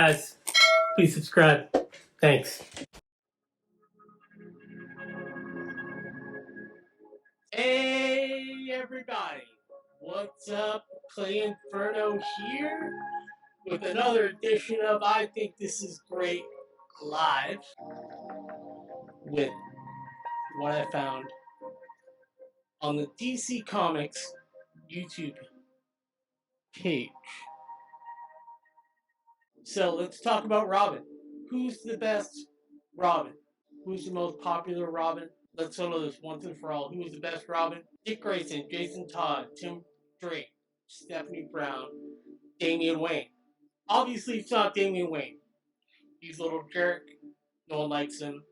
Guys, please subscribe. Thanks. Hey everybody, what's up? Claynferno here with another edition of I Think This Is Great Live with what I found on the DC Comics YouTube page. So let's talk about Robin. Who's the best Robin? Who's the most popular Robin? Let's settle this once and for all. Who was the best Robin? Dick Grayson, Jason Todd, Tim Drake, Stephanie Brown, Damian Wayne. Obviously, it's not Damian Wayne. He's a little jerk. No one likes him.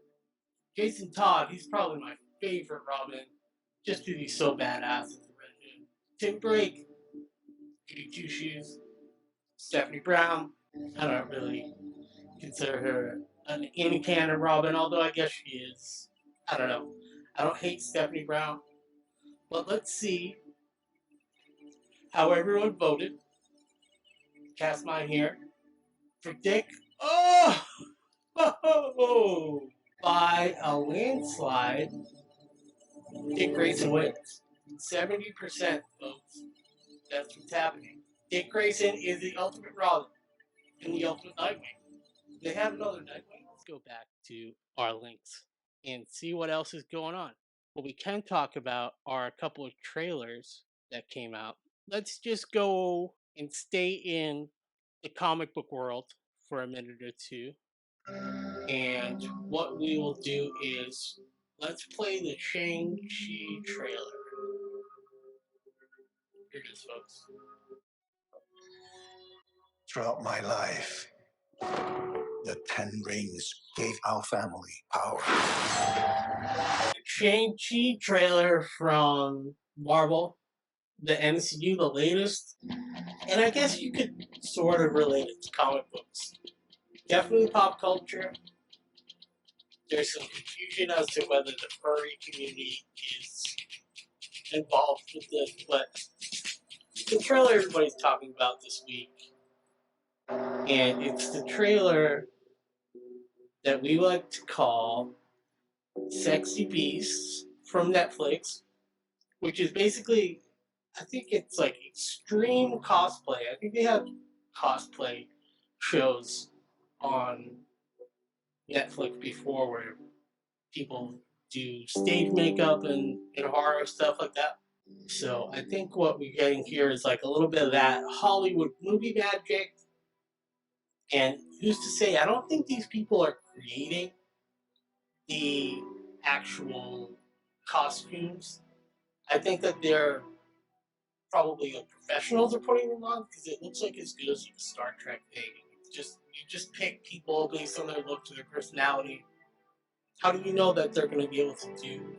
Jason Todd, he's probably my favorite Robin, just because he's so badass as a redhead. Tim Drake, Goody Two Shoes. Stephanie Brown, I don't really consider her an in-canon Robin, although I guess she is. I don't know. I don't hate Stephanie Brown. But let's see how everyone voted. Cast mine here. For Dick, by a landslide, Dick Grayson wins. 70% votes. That's what's happening. Dick Grayson is the ultimate Robin and the ultimate Nightwing. They have another Nightwing. Let's go back to our links and see what else is going on. What we can talk about are a couple of trailers that came out. Let's just go and stay in the comic book world for a minute or two. And what we will do is let's play the Shang-Chi trailer. Here it is, folks. Throughout my life, the 10 rings gave our family power. Shang-Chi trailer from Marvel, the MCU, the latest. And I guess you could sort of relate it to comic books. Definitely pop culture. There's some confusion as to whether the furry community is involved with this, but the trailer everybody's talking about this week. And it's the trailer that we like to call Sexy Beasts from Netflix, which is basically, I think it's like extreme cosplay. I think they have cosplay shows on Netflix before where people do stage makeup and horror stuff like that. So I think what we're getting here is like a little bit of that Hollywood movie magic. And who's to say, I don't think these people are creating the actual costumes. I think that they're probably the professionals are putting them on because it looks like as good as a Star Trek thing. You just pick people based on their looks or their personality. How do you know that they're going to be able to do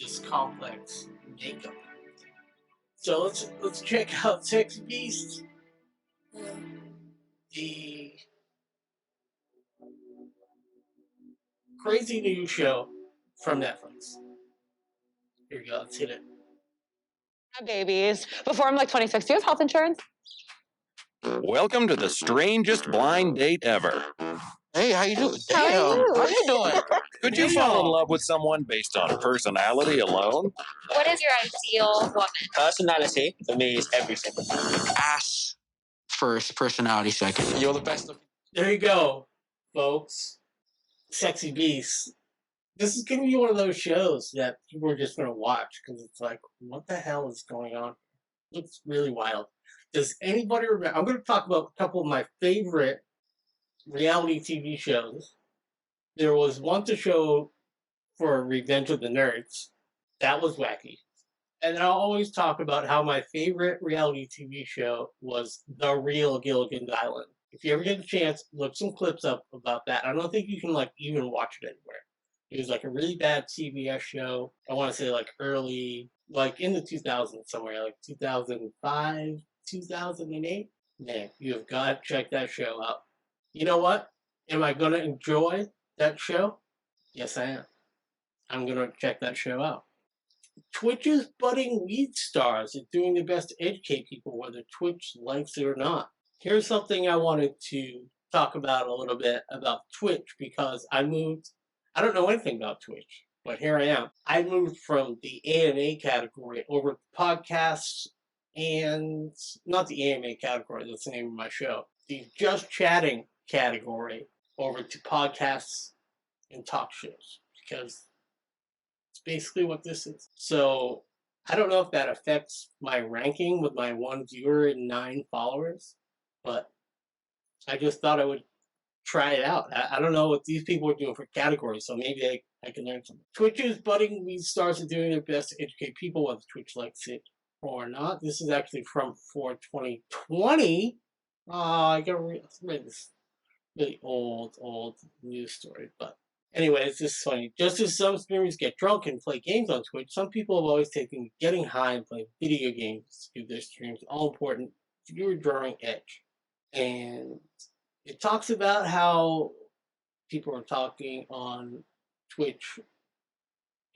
this complex makeup and everything? So let's check out Sexy Beast, the crazy new show from Netflix. Here we go. Let's hit it. Babies. Before I'm like 26, do you have health insurance? Welcome to the strangest blind date ever. Hey, how you doing? How are you? How you doing? Could you fall in love with someone based on personality alone? What is your ideal woman? Personality for me is everything. Ass first, personality second. You're the best looking. There you go, folks. Sexy Beast. This is going to be one of those shows that people are just going to watch because it's like, what the hell is going on? It's really wild. Does anybody remember? I'm going to talk about a couple of my favorite reality TV shows. There was one to show for Revenge of the Nerds. That was wacky. And I'll always talk about how my favorite reality TV show was The Real Gilligan's Island. If you ever get a chance, look some clips up about that. I don't think you can like even watch it anywhere. It was like a really bad CBS show. I want to say like early, like in the 2000s somewhere, like 2005, 2008. Man, you have got to check that show out. You know what? Am I going to enjoy that show? Yes, I am. I'm going to check that show out. Twitch's budding lead stars are doing their best to educate people whether Twitch likes it or not. Here's something I wanted to talk about a little bit about Twitch because I moved. I don't know anything about Twitch, but here I am. I moved from the AMA category over to podcasts and not the AMA category, that's the name of my show. The just chatting category over to podcasts and talk shows because it's basically what this is. So I don't know if that affects my ranking with my 1 viewer and 9 followers, but I just thought I would try it out. I don't know what these people are doing for categories, so maybe I can learn something. Twitch's budding lead stars are doing their best to educate people whether Twitch likes it or not. This is actually from 2020. I gotta read this really old news story, but anyway, it's just funny. Just as some streamers get drunk and play games on Twitch, some people have always taken getting high and playing video games to their streams all important viewer drawing edge. And it talks about how people are talking on Twitch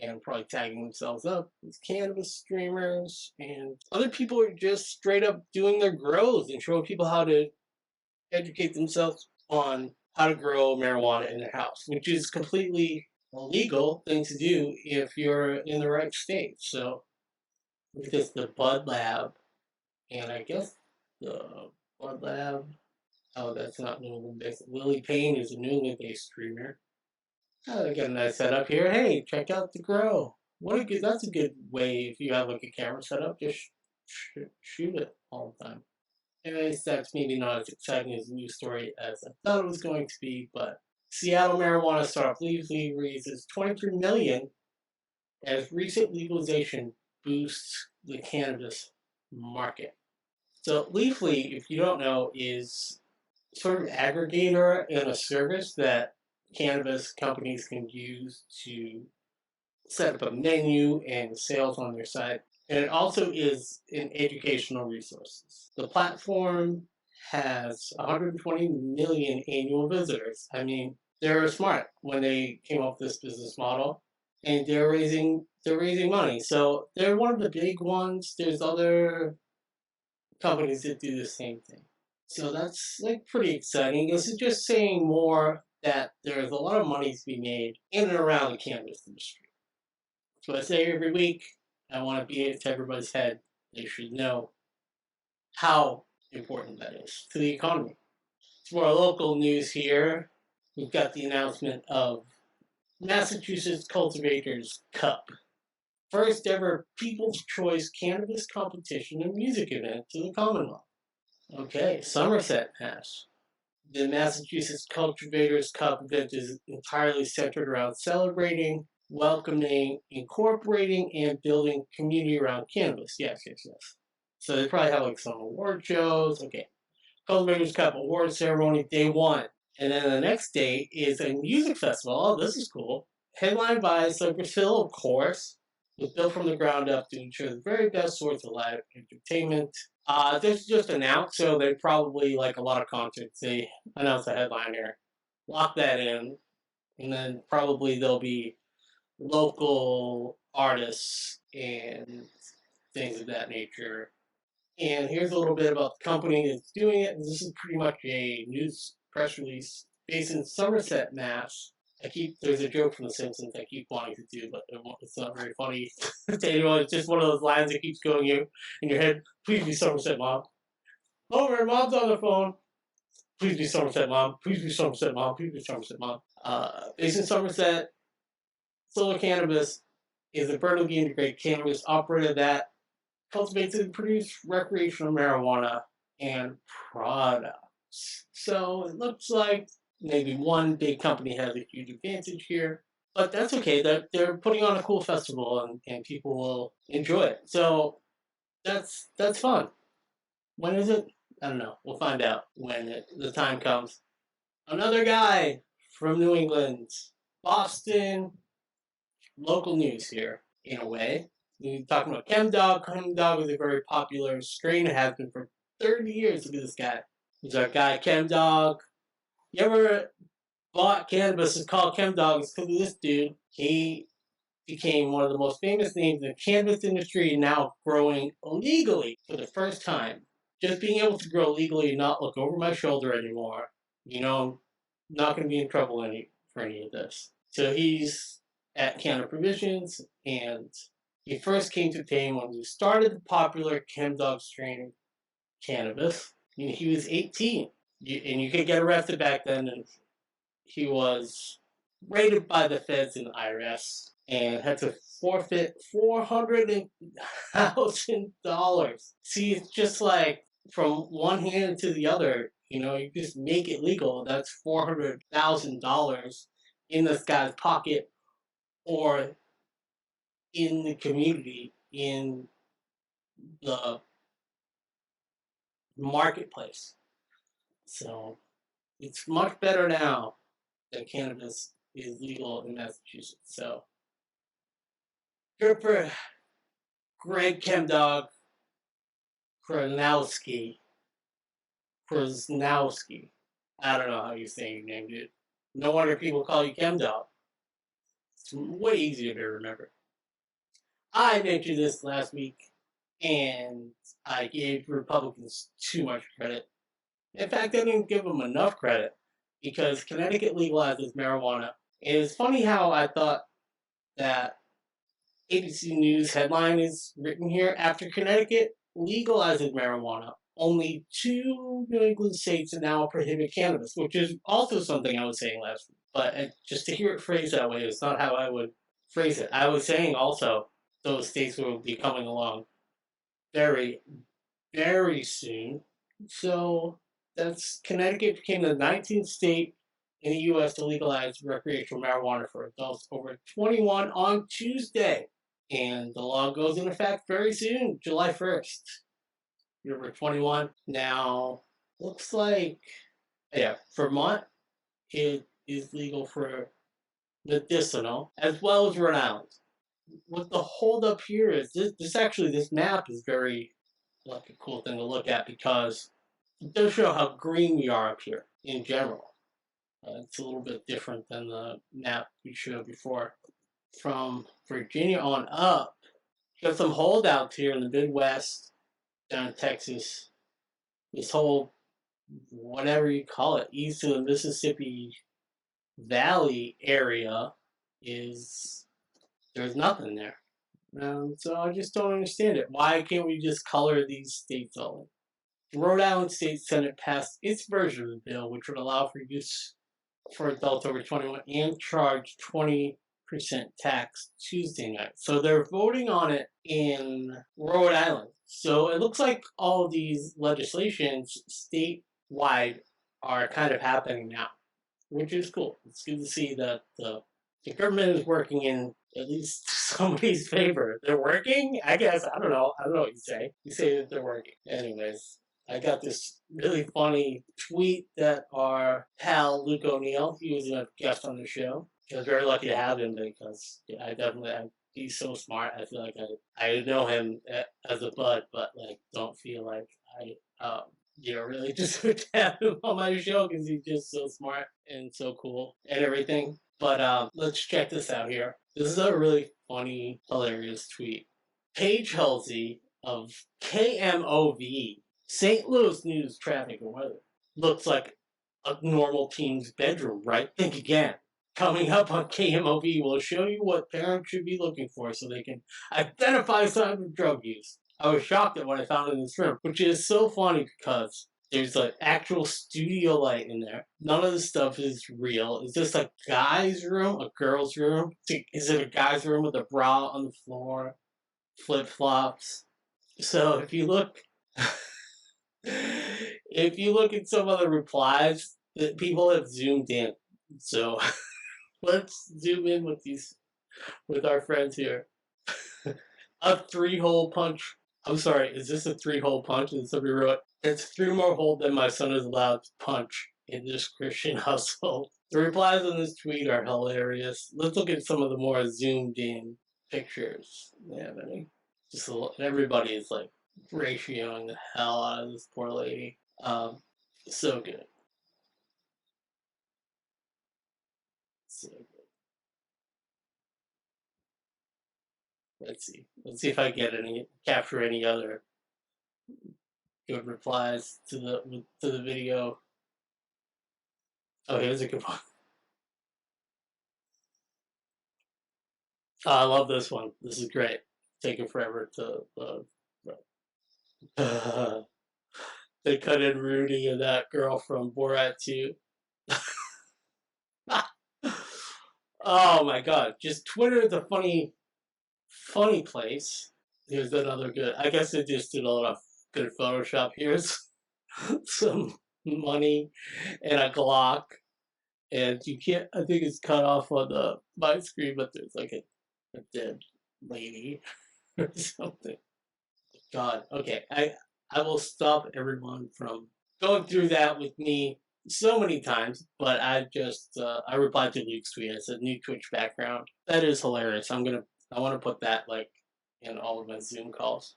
and probably tagging themselves up as cannabis streamers, and other people are just straight up doing their grows and showing people how to educate themselves on how to grow marijuana in their house, which is completely illegal thing to do if you're in the right state. So, because the Bud Lab, and I guess the Bud Lab. Oh, that's not New England based. Lily Payne is a New England based streamer. Oh, they got a nice setup here. Hey, check out the grow. That's a good way if you have like a camera setup. Just shoot it all the time. Anyways, that's maybe not as exciting as a news story as I thought it was going to be, but Seattle marijuana startup Leafly raises $23 million as recent legalization boosts the cannabis market. So Leafly, if you don't know, is sort of aggregator and a service that cannabis companies can use to set up a menu and sales on their site. And it also is an educational resources. The platform has 120 million annual visitors. I mean, they're smart when they came up with this business model, and they're raising money. So they're one of the big ones. There's other companies that do the same thing. So that's like pretty exciting. This is just saying more that there's a lot of money to be made in and around the cannabis industry. So I say every week, I want to beat it to everybody's head. They should know how important that is to the economy. For our local news here, we've got the announcement of Massachusetts Cultivators Cup. First ever People's Choice Cannabis Competition and Music event to the Commonwealth. Okay, Somerset has. The Massachusetts Cultivators Cup event is entirely centered around celebrating, welcoming, incorporating, and building community around cannabis. Yes. So they probably have like some award shows. Okay. Cultivators Cup award ceremony, day one. And then the next day is a music festival. Oh, this is cool. Headlined by Cypress Hill, of course. Was built from the ground up to ensure the very best sorts of live entertainment. This is just announced, so they probably, like a lot of concerts, they announce a headliner, lock that in, and then probably there'll be local artists and things of that nature. And here's a little bit about the company that's doing it. This is pretty much a news press release based in Somerset, Mass. There's a joke from The Simpsons I keep wanting to do, but it's not very funny to anyone. It's just one of those lines that keeps going in your head. Please be Somerset, Mom. Homer, Mom's on the phone. Please be Somerset, Mom. Please be Somerset, Mom. Please be Somerset, Mom. Based in Somerset, Solar Cannabis is a vertically integrated cannabis operator that cultivates and produces recreational marijuana and products. So it looks like maybe one big company has a huge advantage here, but that's okay. They're putting on a cool festival and people will enjoy it. So that's fun. When is it? I don't know. We'll find out when the time comes. Another guy from New England, Boston, local news here in a way. We're talking about ChemDog. ChemDog is a very popular strain. It has been for 30 years. Look at this guy. He's our guy, ChemDog. You ever bought cannabis and called ChemDog? It's because of this dude. He became one of the most famous names in the cannabis industry and now growing legally for the first time. Just being able to grow legally and not look over my shoulder anymore you know, I'm not going to be in trouble for any of this. So he's at Canada Provisions, and he first came to fame when he started the popular ChemDog strain of cannabis. He was 18, and you could get arrested back then, and he was raided by the feds and the IRS and had to forfeit $400,000. See, it's just like from one hand to the other, you just make it legal. That's $400,000 in this guy's pocket or in the community, in the marketplace. So it's much better now that cannabis is legal in Massachusetts. So good for Greg Chemdog Krasnowski. I don't know how you say your name, dude. No wonder people call you Chemdog. It's way easier to remember. I mentioned this last week, and I gave Republicans too much credit. In fact, I didn't give them enough credit because Connecticut legalizes marijuana. And it's funny how I thought that ABC News headline is written here. After Connecticut legalizes marijuana, only 2 New England states now prohibit cannabis, which is also something I was saying last week. But just to hear it phrased that way is not how I would phrase it. I was saying also those states will be coming along very, very soon. So that's Connecticut became the 19th state in the U.S. to legalize recreational marijuana for adults over 21 on Tuesday. And the law goes into effect very soon, July 1st. You're over 21. Now, looks like, Vermont, it is legal for medicinal as well as Rhode Island. What the hold up here is this map is very like a cool thing to look at because it does show how green we are up here in general. It's a little bit different than the map we showed before. From Virginia on up, got some holdouts here in the Midwest, down in Texas. This whole, whatever you call it, east of the Mississippi Valley area there's nothing there. So I just don't understand it. Why can't we just color these states all in? The Rhode Island State Senate passed its version of the bill, which would allow for use for adults over 21 and charge 20% tax Tuesday night. So they're voting on it in Rhode Island. So it looks like all these legislations statewide are kind of happening now, which is cool. It's good to see that the government is working in at least somebody's favor. They're working? I guess. I don't know. I don't know what you say. You say that they're working. Anyways, I got this really funny tweet that our pal Luke O'Neill, he was a guest on the show. I was very lucky to have him because he's so smart. I feel like I know him as a bud, but like don't feel like I really just would have him on my show because he's just so smart and so cool and everything. But let's check this out here. This is a really funny, hilarious tweet. Paige Halsey of KMOV, St. Louis News, Traffic and Weather. Looks like a normal teen's bedroom, right? Think again. Coming up on KMOV, we'll show you what parents should be looking for so they can identify signs of drug use. I was shocked at what I found in this room, which is so funny because there's like actual studio light in there. None of this stuff is real. Is this a guy's room? A girl's room? Is it a guy's room with a bra on the floor? Flip-flops? So if you look at some of the replies, that people have zoomed in. So let's zoom in with our friends here. A 3-hole punch. I'm sorry, is this a 3-hole punch? And somebody wrote, it's 3 more holes than my son is allowed to punch in this Christian household. The replies on this tweet are hilarious. Let's look at some of the more zoomed in pictures. Do they have any? Everybody is like ratioing the hell out of this poor lady. So good. So good. Let's see if I capture any other good replies to the video. Oh, here's a good one. Oh, I love this one. This is great. Taking forever to they cut in Rudy and that girl from Borat 2. Oh my god. Just Twitter is a funny place. Here's another good. I guess they just did a lot of good Photoshop. Here's some money and a Glock. And you can't, I think it's cut off on my screen, but there's like a dead lady or something. God, okay. I will stop everyone from going through that with me so many times, but I replied to Luke's tweet. I said new Twitch background. That is hilarious. I want to put that like in all of my Zoom calls.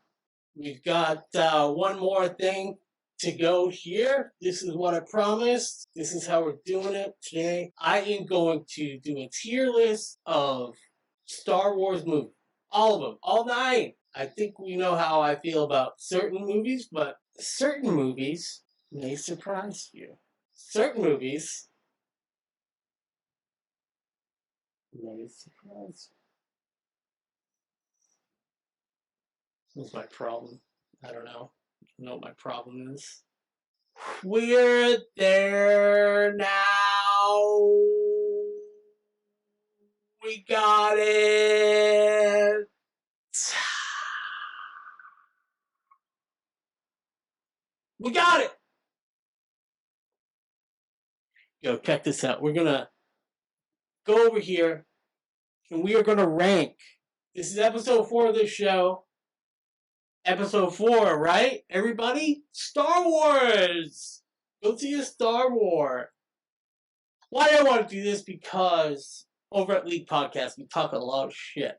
We've got one more thing to go here. This is what I promised. This is how we're doing it today. I am going to do a tier list of Star Wars movies. All of them. All 9. I think we know how I feel about certain movies, but certain movies may surprise you. Certain movies may surprise you. What's my problem? I don't know. I don't know what my problem is. We're there now. We got it. We got it. Yo, check this out. We're gonna go over here and we are gonna rank. This is episode 4 of this show. Episode 4, right? Everybody? Star Wars! Go see a Star Wars. Why do I want to do this? Because over at League Podcast, we talk a lot of shit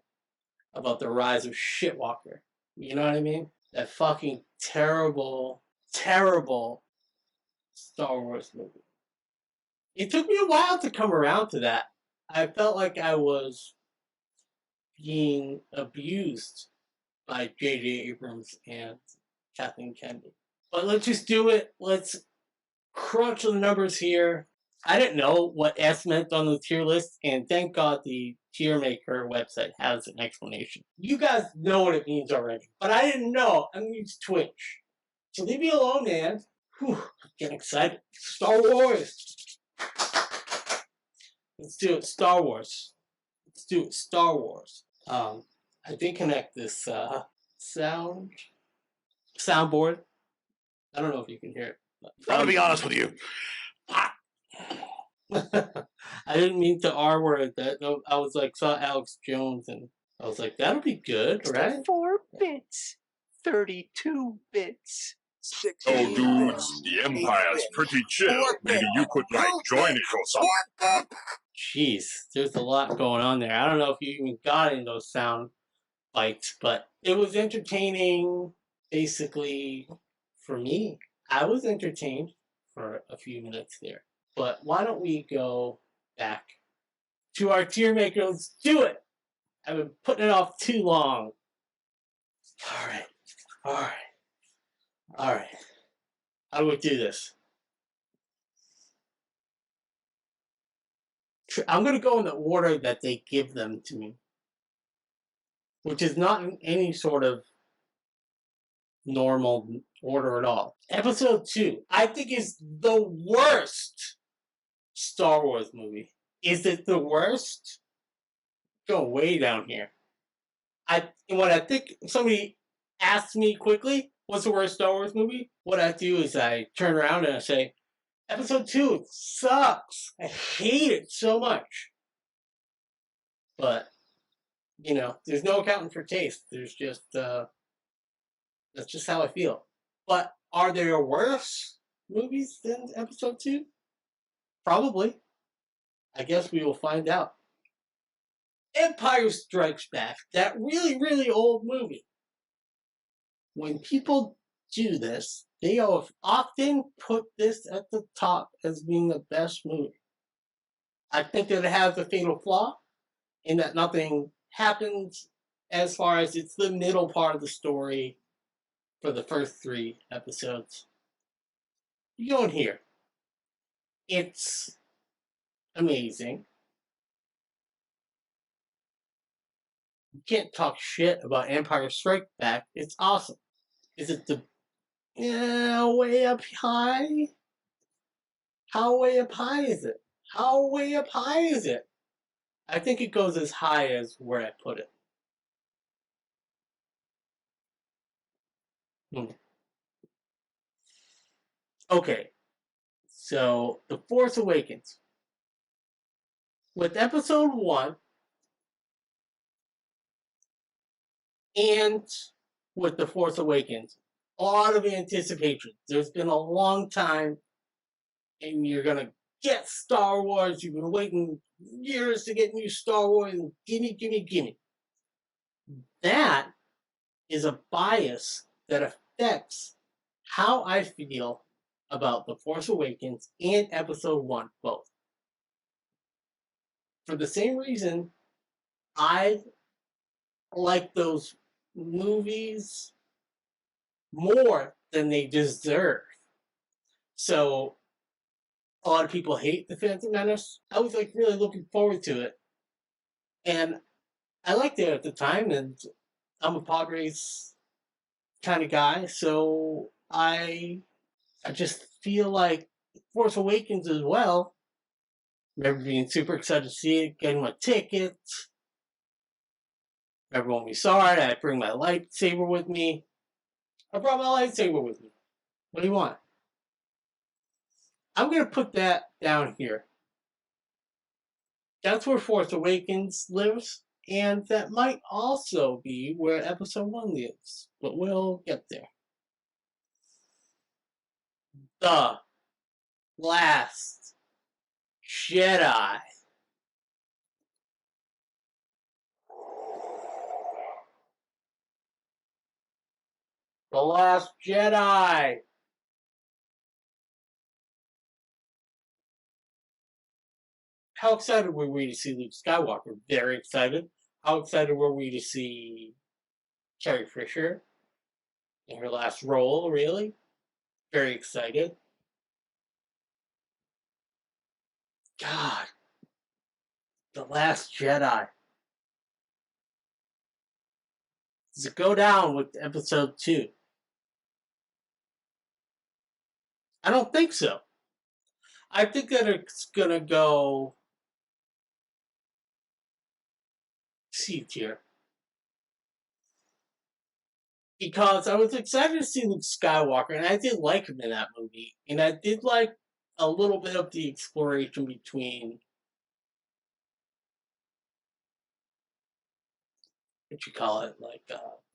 about the rise of Shitwalker. You know what I mean? That fucking terrible, terrible Star Wars movie. It took me a while to come around to that. I felt like I was being abused by J.J. Abrams and Kathleen Kennedy. But let's just do it. Let's crunch the numbers here. I didn't know what S meant on the tier list, and thank God the tier maker website has an explanation. You guys know what it means already, but I didn't know. I'm going to use Twitch. So leave me alone, man. Whew, I'm getting excited. Star Wars. Let's do it. Star Wars. Let's do it. Star Wars. I did connect this soundboard. I don't know if you can hear it. I'm gonna be honest with you. I didn't mean to R word that. No, I was like, saw Alex Jones and I was like, that'll be good, right? 4 bits. 32 bits. Oh, dudes, the Empire's pretty chill. Maybe you could, like, join it or something. Jeez, there's a lot going on there. I don't know if you even got any of those sound bites, but it was entertaining, basically, for me. I was entertained for a few minutes there. But why don't we go back to our tier maker? Let's do it! I've been putting it off too long. Alright. How do we do this? I'm going to go in the order that they give them to me, which is not in any sort of normal order at all. Episode 2, I think, is the worst Star Wars movie. Is it the worst? Go way down here. When I think somebody asks me quickly, what's the worst Star Wars movie? What I do is I turn around and I say, Episode 2, it sucks. I hate it so much. But, you know, there's no accounting for taste. There's just, that's just how I feel. But are there worse movies than Episode 2? Probably. I guess we will find out. Empire Strikes Back, that really, really old movie. When people do this, they often put this at the top as being the best movie. I think that it has a fatal flaw in that nothing happens as far as it's the middle part of the story for the first 3 episodes. You go in here. It's amazing. You can't talk shit about Empire Strikes Back. It's awesome. Is it the way up high? How way up high is it? How way up high is it? I think it goes as high as where I put it. Okay, so The Force Awakens. With episode 1 and with The Force Awakens, a lot of anticipation. There's been a long time, and you're gonna get Star Wars. You've been waiting years to get new Star Wars, and gimme. That is a bias that affects how I feel about The Force Awakens and episode 1 both. For the same reason, I like those movies more than they deserve. So a lot of people hate The Phantom Menace. I was like really looking forward to it. And I liked it at the time, and I'm a Padres kind of guy, so I just feel like Force Awakens as well. Remember being super excited to see it, getting my tickets. Remember when we saw it, I bring my lightsaber with me. I brought my lightsaber with me. What do you want? I'm going to put that down here. That's where Force Awakens lives, and that might also be where Episode 1 lives, but we'll get there. The Last Jedi. The Last Jedi. How excited were we to see Luke Skywalker? Very excited. How excited were we to see Carrie Fisher in her last role, really? Very excited. God, The Last Jedi. Does it go down with episode 2? I don't think so. I think that it's gonna go C tier. Because I was excited to see Luke Skywalker, and I did like him in that movie. And I did like a little bit of the exploration between, what you call it, like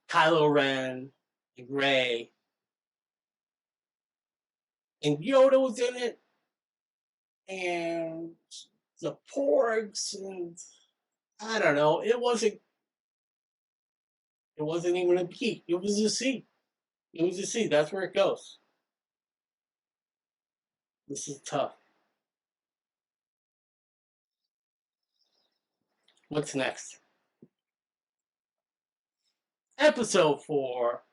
Kylo Ren and Rey. And Yoda was in it, and the Porgs, and I don't know. It wasn't even a B. It was a C. It was a C. That's where it goes. This is tough. What's next? Episode 4.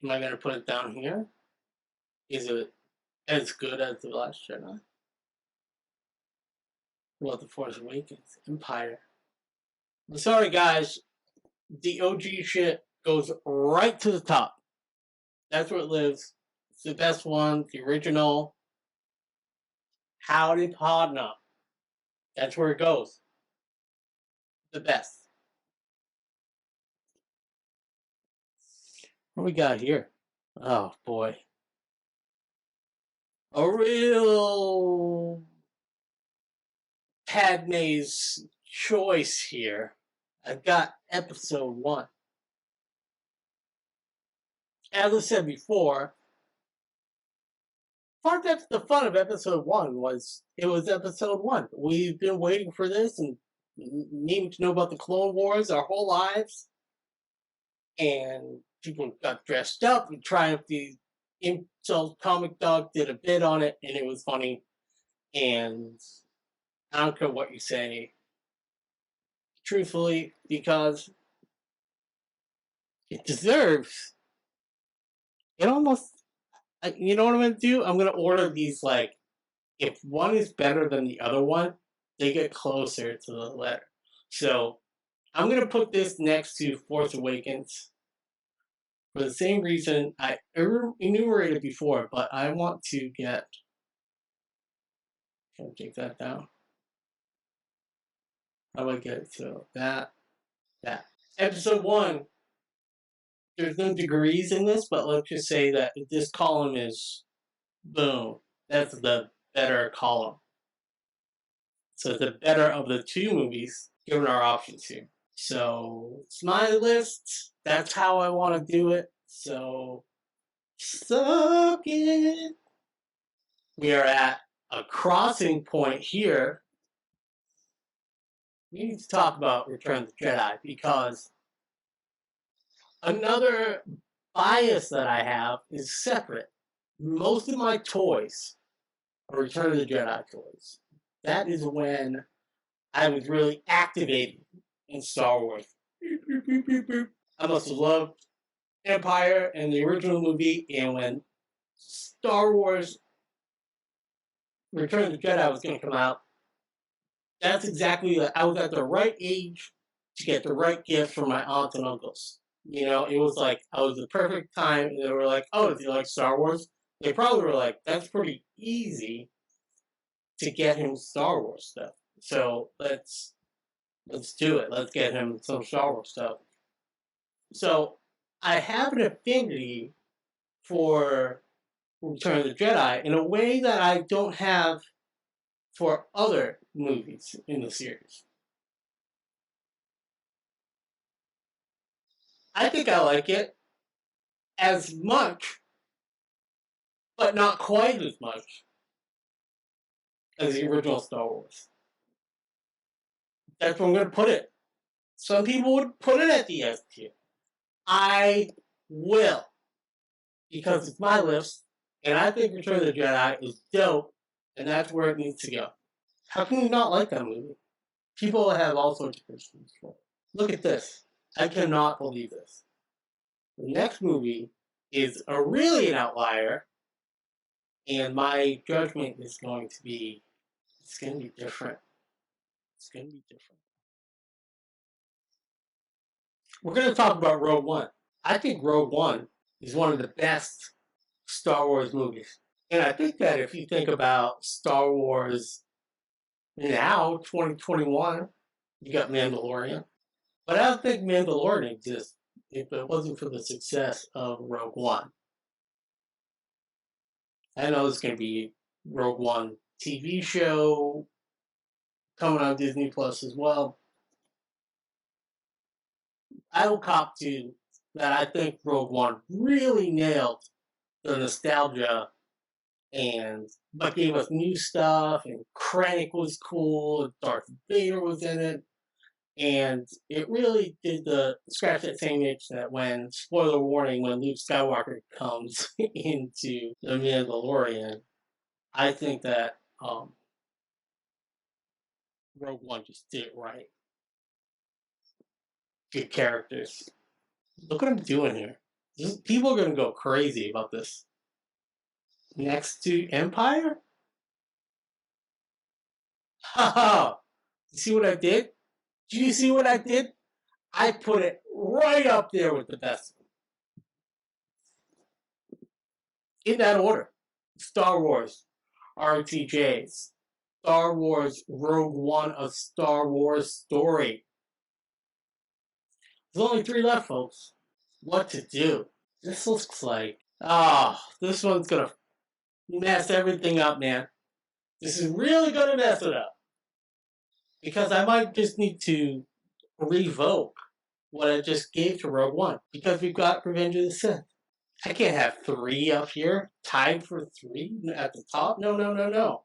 Am I going to put it down here? Is it as good as The Last Jedi? Well, The Force Awakens. Empire. I'm sorry, guys. The OG shit goes right to the top. That's where it lives. It's the best one. The original. Howdy partner. That's where it goes. The best. What we got here? Oh, boy. A real Padme's choice here. I've got episode 1. As I said before, the fun of episode 1 was it was episode 1. We've been waiting for this and needing to know about the Clone Wars our whole lives. And people got dressed up and tried the Insult Comic Dog did a bit on it, and it was funny. And I don't care what you say, truthfully, because it deserves. It almost. You know what I'm gonna do? I'm gonna order these like if one is better than the other one, they get closer to the letter. So I'm going to put this next to Force Awakens for the same reason I enumerated before, but I want to get. Can I take that down? How do I get it? So that. Episode 1, there's no degrees in this, but let's just say that this column is boom. That's the better column. So the better of the two movies, given our options here. So it's my list. That's how I want to do it. So suck it. We are at a crossing point here. We need to talk about Return of the Jedi because another bias that I have is separate. Most of my toys are Return of the Jedi toys. That is when I was really activated in Star Wars. I must have loved Empire and the original movie, and when Star Wars Return of the Jedi was going to come out, that's exactly, I was at the right age to get the right gift from my aunts and uncles. You know, it was like, I was the perfect time, and they were like, oh, do you like Star Wars? They probably were like, that's pretty easy to get him Star Wars stuff. So let's do it. Let's get him some Star Wars stuff. So I have an affinity for Return of the Jedi in a way that I don't have for other movies in the series. I think I like it as much, but not quite as much as the original Star Wars. That's where I'm going to put it. Some people would put it at the S tier. I will, because it's my list, and I think Return of the Jedi is dope, and that's where it needs to go. How can you not like that movie? People have all sorts of questions for it. Look at this. I cannot believe this. The next movie is really an outlier, and my judgment is going to be, it's going to be different. It's going to be different. We're going to talk about Rogue One. I think Rogue One is one of the best Star Wars movies. And I think that if you think about Star Wars now, 2021, you got Mandalorian. But I don't think Mandalorian exists if it wasn't for the success of Rogue One. I know there's going to be Rogue One TV show coming on Disney Plus as well. I will cop to that. I think Rogue One really nailed the nostalgia but gave us new stuff, and Krennic was cool, and Darth Vader was in it, and it really did scratch that same itch that when, spoiler warning, when Luke Skywalker comes into The Mandalorian, I think that Rogue One just did it right. Good characters. Look what I'm doing here. People are going to go crazy about this. Next to Empire? Haha! You see what I did? Do you see what I did? I put it right up there with the best. In that order. Star Wars, RTJs. Star Wars Rogue One, A Star Wars Story. There's only 3 left, folks. What to do? This looks like... this one's gonna mess everything up, man. This is really gonna mess it up. Because I might just need to revoke what I just gave to Rogue One. Because we've got Revenge of the Sith. I can't have 3 up here, tied for 3 at the top. No.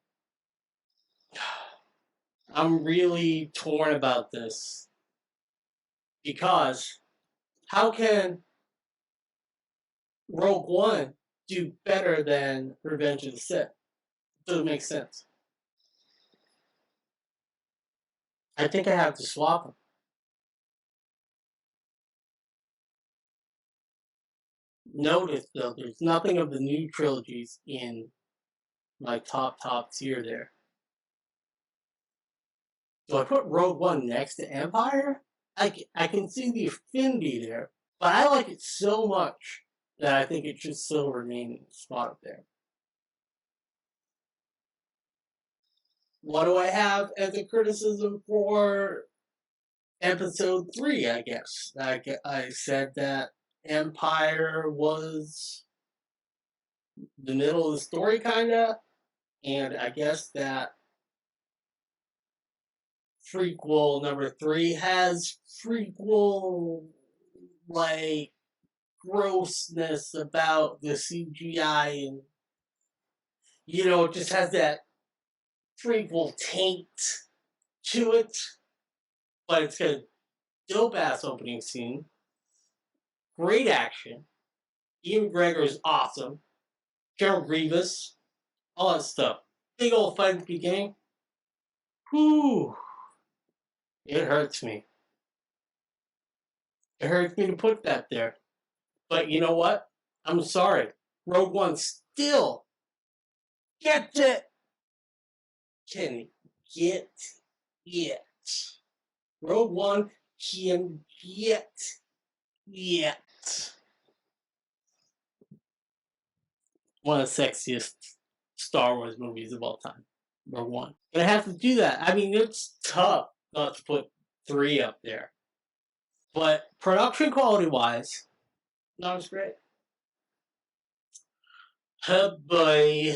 I'm really torn about this. Because how can Rogue One do better than Revenge of the Sith? It doesn't make sense. I think I have to swap them. Notice, though, there's nothing of the new trilogies in my top tier there. Do I put Rogue One next to Empire? I can see the affinity there, but I like it so much that I think it should still remain in the spot up there. What do I have as a criticism for episode 3, I guess? I said that Empire was the middle of the story, kinda, and I guess that prequel number 3 has prequel, like, grossness about the CGI, and, you know, it just has that prequel taint to it, but it's got a dope-ass opening scene, great action, Ian McGregor is awesome, Gerald Grievous, all that stuff. Big old fight at the beginning. Whew. It hurts me. It hurts me to put that there. But you know what? I'm sorry. Rogue One still gets it. Can get it. Rogue One can get it. One of the sexiest Star Wars movies of all time. Rogue One. And I have to do that. I mean, it's tough not to put 3 up there. But production quality wise, not as great. Oh boy.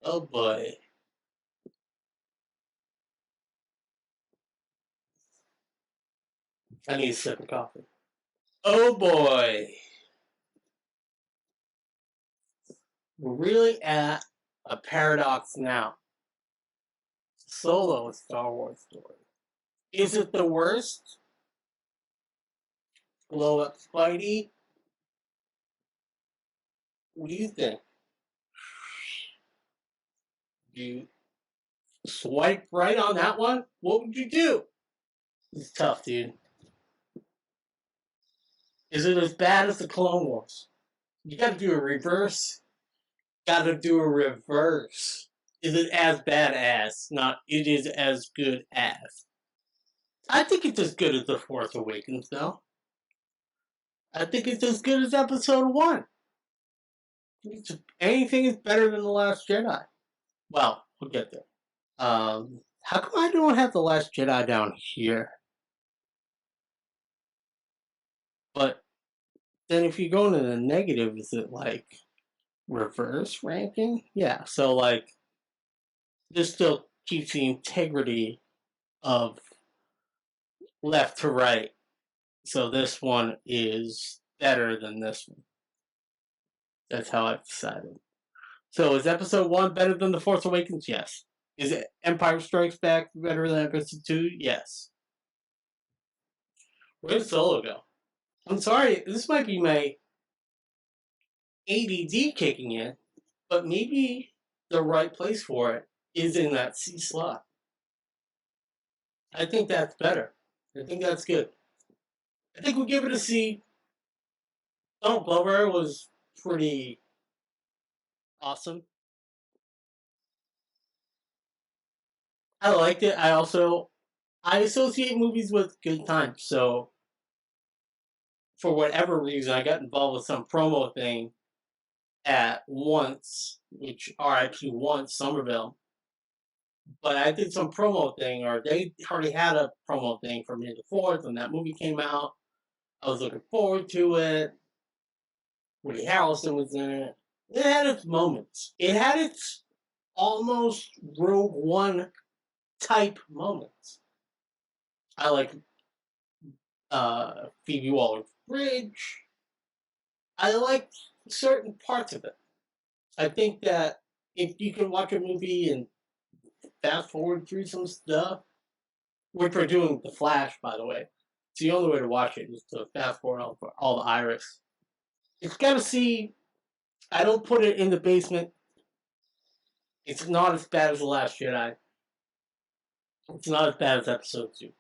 Oh boy. I need a sip of coffee. Oh boy. We're really at a paradox now. Solo Star Wars story. Is it the worst? Blow up Spidey? What do you think? You swipe right on that one? What would you do? It's tough, dude. Is it as bad as the Clone Wars? You gotta do a reverse. Gotta do a reverse. Is it as bad as? Not, it is as good as. I think it's as good as The Force Awakens, though. I think it's as good as Episode 1. Anything is better than The Last Jedi. Well, we'll get there. How come I don't have The Last Jedi down here? But then if you go into the negative, is it like reverse ranking? Yeah, so like this still keeps the integrity of left to right. So this one is better than this one. That's how I've decided. So is episode 1 better than The Force Awakens? Yes. Is it Empire Strikes Back better than episode 2? Yes. Where did Solo go? I'm sorry, this might be my ADD kicking in, but maybe the right place for it is in that C slot. I think that's better. I think that's good. I think we'll give it a C. Donald Glover was pretty awesome. I liked it. I associate movies with good times, so for whatever reason, I got involved with some promo thing at Once, which RIP Once, Somerville. But I did some promo thing, or they already had a promo thing for May the 4th, when that movie came out. I was looking forward to it. Woody Harrelson was in it. It had its moments. It had its almost Rogue One type moments. I like Phoebe Waller-Bridge. I liked certain parts of it. I think that if you can watch a movie and fast forward through some stuff, which we're doing The Flash, by the way. It's the only way to watch it is to fast forward all the iris. It's got to see. I don't put it in the basement. It's not as bad as The Last Jedi. It's not as bad as Episode 2.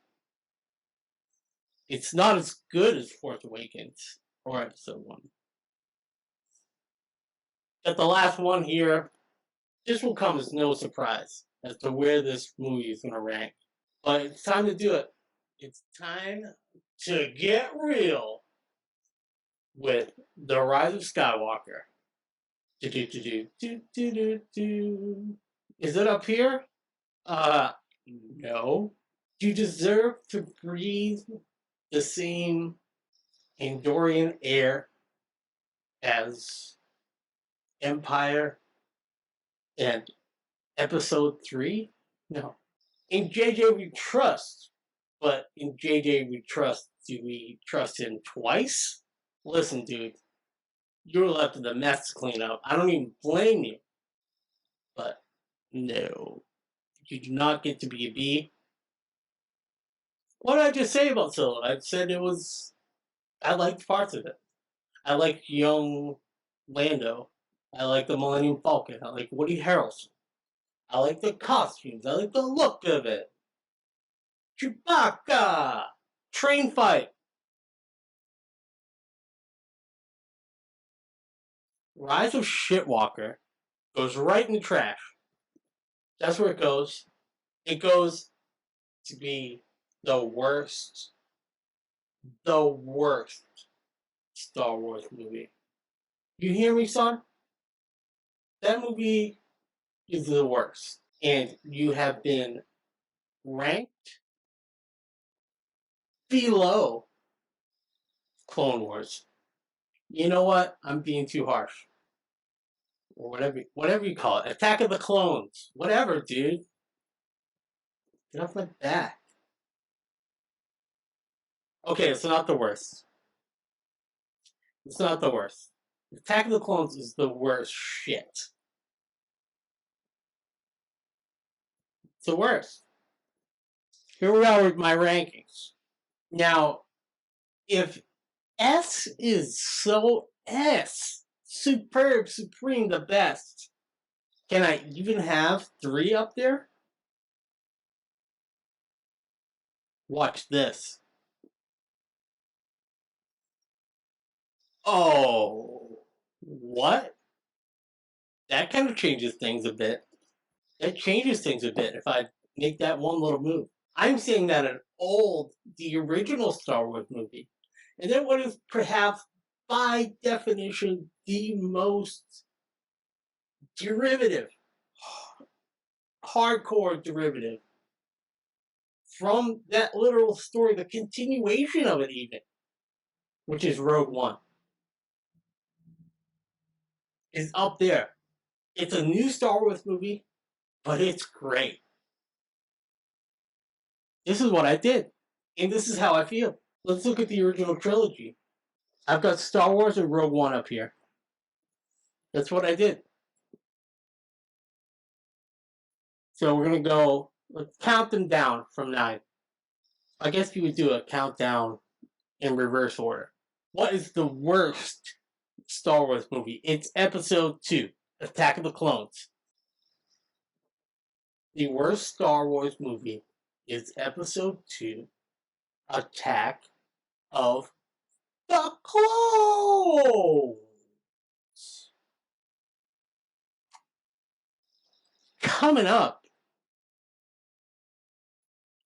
It's not as good as Force Awakens or Episode 1. But the last one here, this will come as no surprise as to where this movie is going to rank. But it's time to do it. It's time to get real with The Rise of Skywalker. Is it up here? No. You deserve to breathe the same Andorian air as Empire and Episode 3? No. In JJ we trust, but in JJ we trust, do we trust him twice? Listen, dude, you're left with a mess to clean up. I don't even blame you. But no, you do not get to be a B. What did I just say about Solo? I said I liked parts of it. I liked young Lando. I liked the Millennium Falcon. I liked Woody Harrelson. I liked the costumes. I liked the look of it. Chewbacca! Train fight. Rise of Shitwalker goes right in the trash. That's where it goes. It goes to be the worst Star Wars movie. You hear me, son? That movie is the worst. And you have been ranked below Clone Wars. You know what? I'm being too harsh. Or whatever you call it. Attack of the Clones. Whatever, dude. Get off my back. Okay, it's not the worst. It's not the worst. Attack of the Clones is the worst shit. It's the worst. Here we are with my rankings. Now, if S is so S, superb, supreme, the best, can I even have 3 up there? Watch this. Oh, what? That kind of changes things a bit. That changes things a bit if I make that one little move. I'm saying that the original Star Wars movie, and then what is perhaps by definition the most derivative, hardcore derivative from that literal story, the continuation of it even, which is Rogue One, is up there. It's a new Star Wars movie, but it's great. This is what I did, and this is how I feel. Let's look at the original trilogy. I've got Star Wars and Rogue One up here. That's what I did. So we're going to go, let's count them down from 9. I guess you would do a countdown in reverse order. What is the worst Star Wars movie? It's Episode 2, Attack of the Clones. The worst Star Wars movie is Episode 2, Attack of the Clones. Coming up,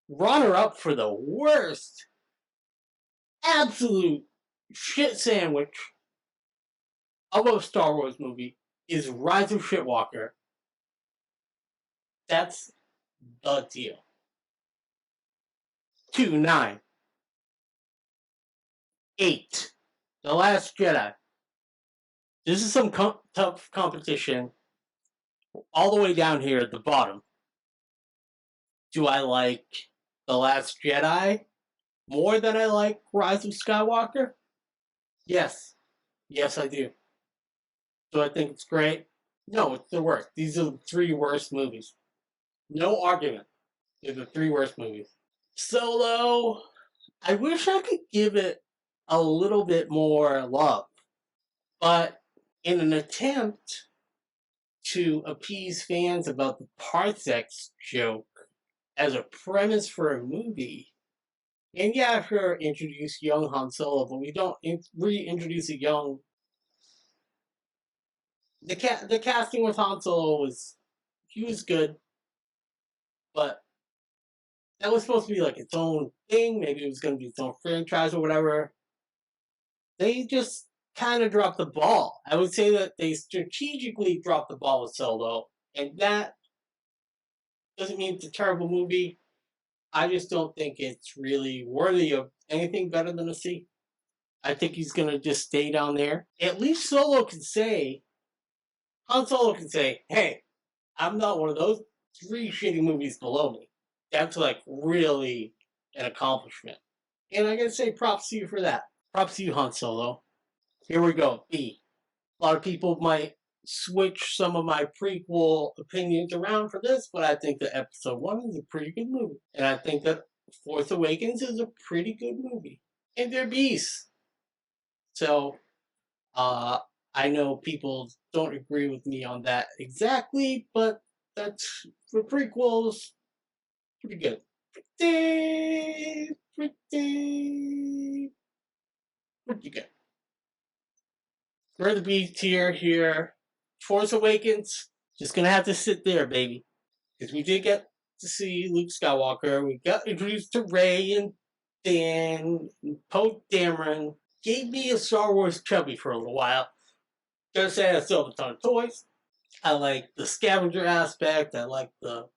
runner-up for the worst absolute shit sandwich of a Star Wars movie is Rise of Shitwalker. That's the deal. 2, 9. 8. The Last Jedi. This is some tough competition all the way down here at the bottom. Do I like The Last Jedi more than I like Rise of Skywalker? Yes. Yes, I do. Do I think it's great? No, it's the worst. These are the 3 worst movies. No argument. They're the 3 worst movies. Solo, I wish I could give it a little bit more love. But in an attempt to appease fans about the parsecs joke as a premise for a movie, And yeah, sure, introduce young Han Solo, but we don't reintroduce a young. The casting with Han Solo he was good, but that was supposed to be like its own thing. Maybe it was going to be its own franchise or whatever. They just kind of dropped the ball. I would say that they strategically dropped the ball with Solo, and that doesn't mean it's a terrible movie. I just don't think it's really worthy of anything better than a C. I think he's gonna just stay down there. At least Han Solo can say, "Hey, I'm not one of those 3 shitty movies below me." That's like really an accomplishment. And I gotta say, props to you for that. Props to you, Han Solo. Here we go. B. A lot of people might switch some of my prequel opinions around for this, but I think that Episode 1 is a pretty good movie. And I think that Force Awakens is a pretty good movie. And they're beasts. So, I know people don't agree with me on that exactly, but that's for prequels, pretty good. Pretty good. We're the B tier here. Force Awakens, just gonna have to sit there, baby. Because we did get to see Luke Skywalker. We got introduced to Rey and Dan, and Poe Dameron. Gave me a Star Wars chubby for a little while. Gotta say, I still have a ton of toys. I like the scavenger aspect. I like the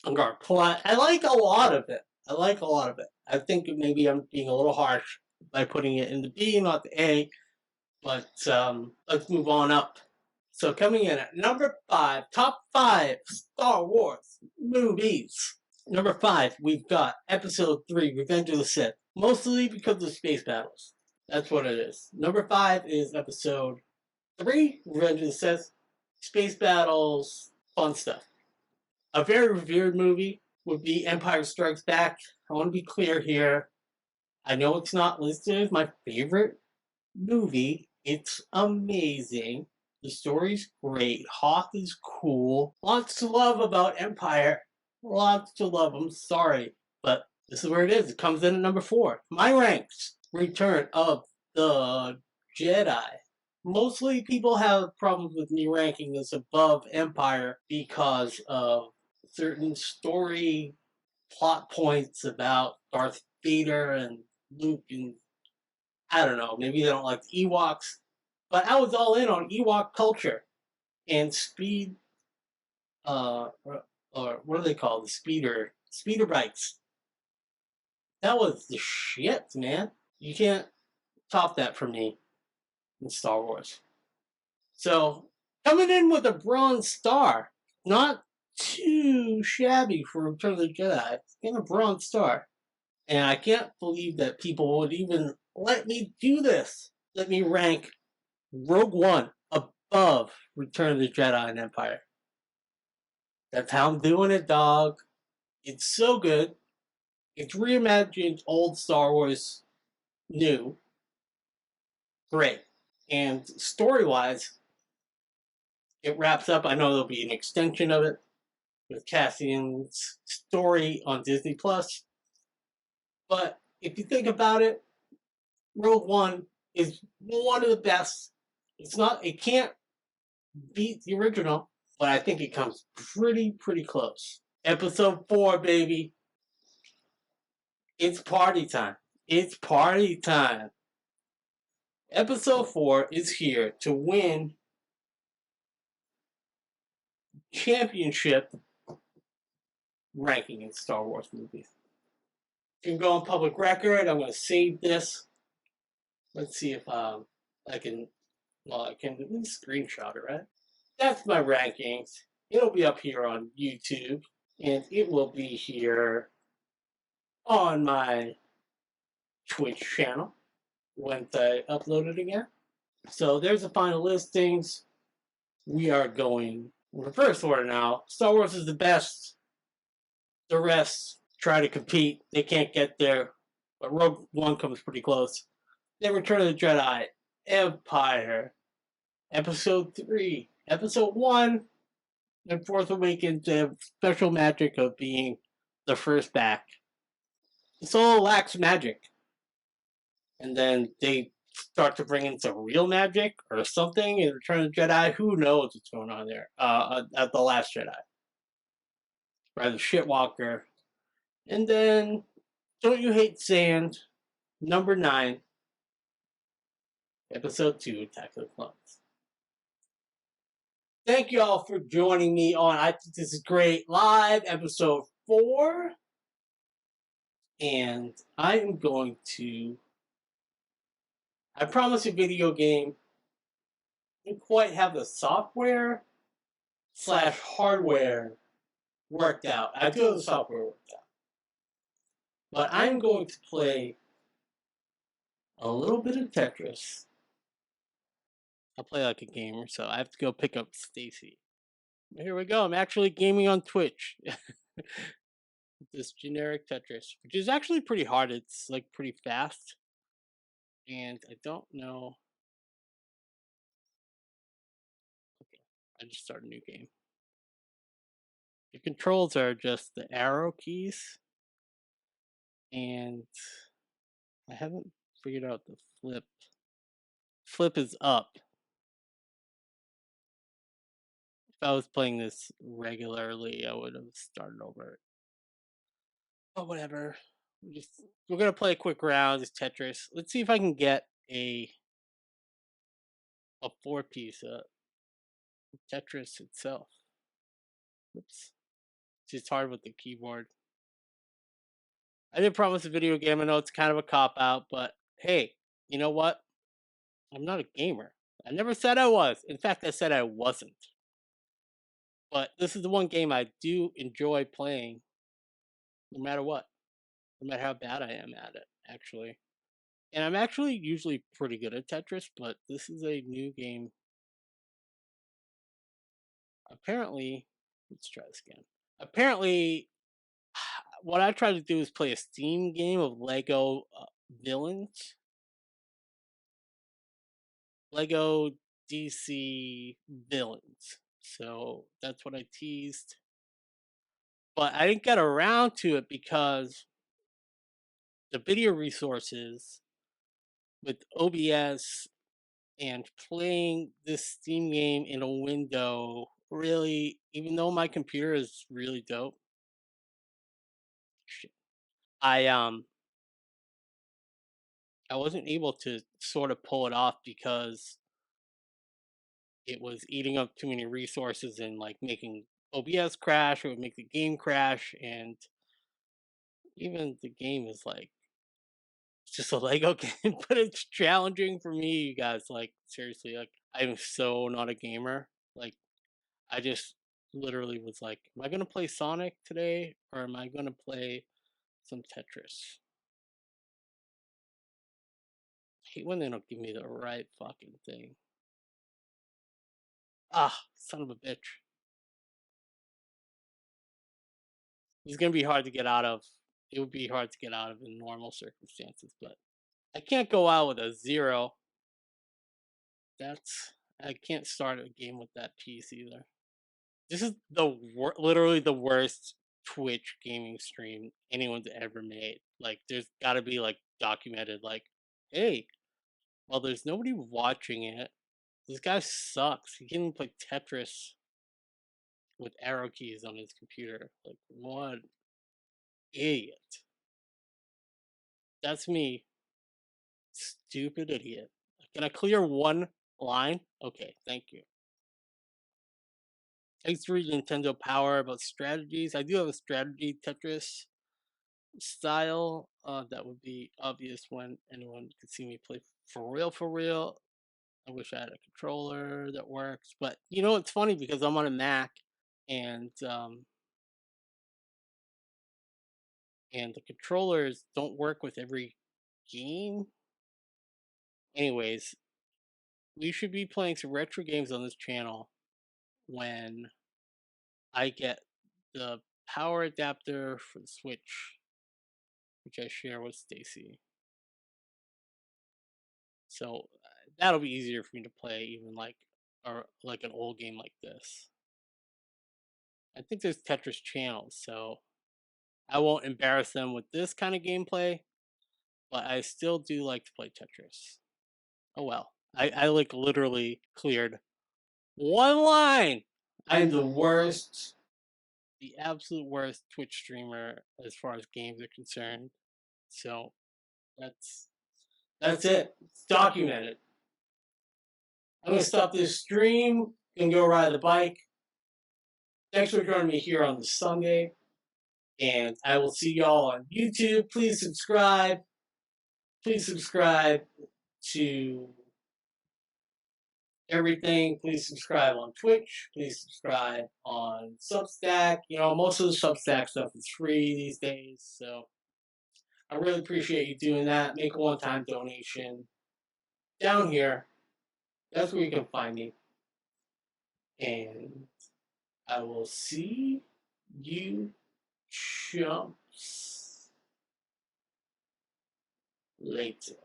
Unguard plot. I like a lot of it. I think maybe I'm being a little harsh by putting it in the B, not the A. But let's move on up. So coming in at number 5, top 5 Star Wars movies. Number 5, we've got Episode 3, Revenge of the Sith. Mostly because of space battles. That's what it is. Number 5 is Episode 3, Revenge of the Sith. Space battles, fun stuff. A very revered movie would be Empire Strikes Back. I want to be clear here. I know it's not listed as my favorite movie. It's amazing. The story's great. Hoth is cool. Lots to love about Empire. Lots to love. I'm sorry, but this is where it is. It comes in at number 4. My ranks. Return of the Jedi. Mostly people have problems with me ranking this above Empire because of certain story plot points about Darth Vader and Luke, and I don't know, maybe they don't like the Ewoks, but I was all in on Ewok culture and speed, or what do they call the speeder bikes. That was the shit, man. You can't top that for me in Star Wars. So coming in with a Bronze Star, not too shabby for Return of the Jedi. In a Bronze Star. And I can't believe that people would even let me do this. Let me rank Rogue One above Return of the Jedi and Empire. That's how I'm doing it, dog. It's so good. It's reimagined old Star Wars new. Great. And story-wise, it wraps up. I know there'll be an extension of it with Cassian's story on Disney Plus. But if you think about it, Rogue One is one of the best. It can't beat the original, but I think it comes pretty close. Episode 4, baby. It's party time. It's party time. Episode 4 is here to win championship ranking in Star Wars movies. You can go on public record. I'm going to save this. Let's see if I can at least screenshot it, right? That's my rankings. It'll be up here on YouTube, and it will be here on my Twitch channel once I upload it again. So there's the final listings. We are going in reverse order now. Star Wars is the best. The rest try to compete. They can't get there, but Rogue One comes pretty close. Then Return of the Jedi, Empire, Episode 3, Episode 1, and Force Awakens have special magic of being the first back. Solo lacks magic. And then they start to bring in some real magic or something in Return of the Jedi. Who knows what's going on there? At The Last Jedi. By the Shitwalker. And then Don't You Hate Sand, number 9, episode 2, Attack of the Clones. Thank you all for joining me on I Think This Is Great Live, episode 4. And I am going to... I promise a video game. I don't quite have the software / hardware worked out. I do have the software worked out. But I'm going to play a little bit of Tetris. I'll play like a gamer, so I have to go pick up Stacy. Here we go. I'm actually gaming on Twitch. This generic Tetris, which is actually pretty hard. It's like pretty fast. And I don't know. Okay, I just started a new game. The controls are just the arrow keys. And I haven't figured out the flip. Flip is up. If I was playing this regularly, I would have started over. But whatever. We're gonna play a quick round. It's Tetris. Let's see if I can get a 4-piece Tetris itself. Oops. It's just hard with the keyboard. I did promise a video game. I know it's kind of a cop out, but hey, you know what? I'm not a gamer. I never said I was. In fact, I said I wasn't. But this is the one game I do enjoy playing, no matter what. No matter how bad I am at it, actually. And I'm actually usually pretty good at Tetris, but this is a new game. Apparently, let's try this again. Apparently, what I try to do is play a Steam game of Lego villains. Lego DC villains. So that's what I teased. But I didn't get around to it because the video resources with OBS and playing this Steam game in a window really, even though my computer is really dope, I wasn't able to sort of pull it off because it was eating up too many resources and like making OBS crash. It would make the game crash, and even the game is like it's just a Lego game, but it's challenging for me, you guys. Like seriously, like I'm so not a gamer. Like I just literally was like, am I gonna play Sonic today or am I gonna play some Tetris? I hate when they don't give me the right fucking thing. Ah, son of a bitch. It's gonna be hard to get out of. It would be hard to get out of in normal circumstances, but I can't go out with a 0. I can't start a game with that piece either. This is literally the worst Twitch gaming stream anyone's ever made. Like, there's got to be like documented. Like, hey, well, there's nobody watching it. This guy sucks. He can't even play Tetris with arrow keys on his computer. Like, what idiot? That's me. Stupid idiot. Can I clear one line? Okay, thank you. Thanks to Nintendo Power about strategies. I do have a strategy Tetris style. That would be obvious when anyone could see me play for real, for real. I wish I had a controller that works. But you know, it's funny because I'm on a Mac and the controllers don't work with every game. Anyways, we should be playing some retro games on this channel when I get the power adapter for the Switch, which I share with Stacy. So that'll be easier for me to play, even like an old game like this. I think there's Tetris channels, so I won't embarrass them with this kind of gameplay, but I still do like to play Tetris. Oh well. I like literally cleared one line. I'm the worst, the absolute worst Twitch streamer as far as games are concerned. So that's it. It's documented. I'm gonna stop this stream and go ride the bike. Thanks for joining me here on this Sunday. And I will see y'all on YouTube. Please subscribe. Please subscribe to everything. Please subscribe on Twitch. Please subscribe on Substack. You know, most of the Substack stuff is free these days. So I really appreciate you doing that. Make a one-time donation down here. That's where you can find me. And I will see you chumps later.